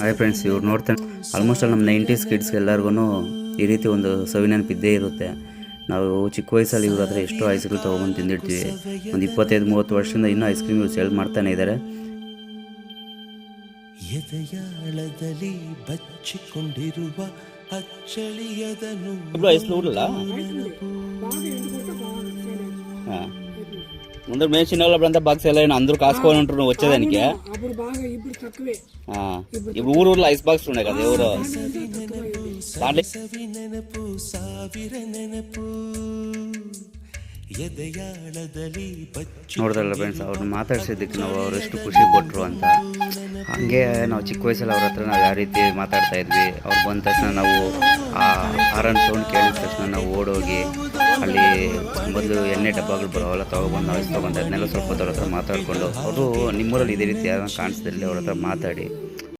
Hi friends, ಇವ್ರು ನೋಡ್ತಾನೆ almost ನಮ್ಮ 90s ಕಿಡ್ಸ್ಗೆ ಎಲ್ಲರಿಗೂ ಈ ರೀತಿ ಒಂದು ಸವಿನೆನಪಿದ್ದೇ ಇರುತ್ತೆ. ನಾವು ಚಿಕ್ಕ ವಯಸ್ಸಲ್ಲಿ ಇವ್ರ ಹತ್ರ ಎಷ್ಟೋ ಐಸ್ ಕ್ರೀಮ್ ತೊಗೊಂಬಂದು ತಿಂದಿರ್ತೀವಿ. ಒಂದು 25-30 ವರ್ಷದಿಂದ ಇನ್ನೂ ಐಸ್ ಕ್ರೀಮ್ ಇವ್ರು ಸೇಲ್ ಮಾಡ್ತಾನೆ ಇದ್ದಾರೆ. ಎದೆಯಾಳದಲ್ಲಿ ಬಚ್ಚಿಕೊಂಡಿರುವ ಅಚ್ಚಳಿಯದನು ముందర మేము చిన్నప్పుడు అంతా బాగా సెల్ అయినా అందరూ కాసుకొని ఉంటున్నారు వచ్చేదానికి. ఇప్పుడు ఊరు ఐస్ బాక్స్ ఉన్నాయి కదా ఎవరు ನೋಡಿದ್ರಲ್ಲ ಫ್ರೆಂಡ್ಸ್, ಅವ್ರನ್ನ ಮಾತಾಡ್ಸಿದ್ದಕ್ಕೆ ನಾವು ಅವರೆಷ್ಟು ಖುಷಿ ಕೊಟ್ಟರು ಅಂತ. ಹಾಗೆ ನಾವು ಚಿಕ್ಕ ವಯಸ್ಸಲ್ಲಿ ಅವ್ರ ಹತ್ರ ನಾವು ಯಾವ ರೀತಿ ಮಾತಾಡ್ತಾ ಇದ್ವಿ. ಅವ್ರು ಬಂದ ತಕ್ಷಣ ನಾವು ಆ ಹಾರನ್ ಸೌಂಡ್ ಕೇಳಿದ ತಕ್ಷಣ ನಾವು ಓಡೋಗಿ ಅಲ್ಲಿ ಮೊದಲು ಎಣ್ಣೆ ಡಬ್ಬಗಳು ಬರೋವೆಲ್ಲ ತೊಗೊಬಂದು ನಾವು ತೊಗೊಂಡು ಅದನ್ನೆಲ್ಲ ಸ್ವಲ್ಪ ಅವ್ರ ಹತ್ರ ಮಾತಾಡಿಕೊಂಡು, ಅವರು ನಿಮ್ಮೂರಲ್ಲಿ ಇದೇ ರೀತಿ ಯಾರು ಕಾಣಿಸ್ದಲ್ಲಿ ಅವ್ರ ಹತ್ರ ಮಾತಾಡಿ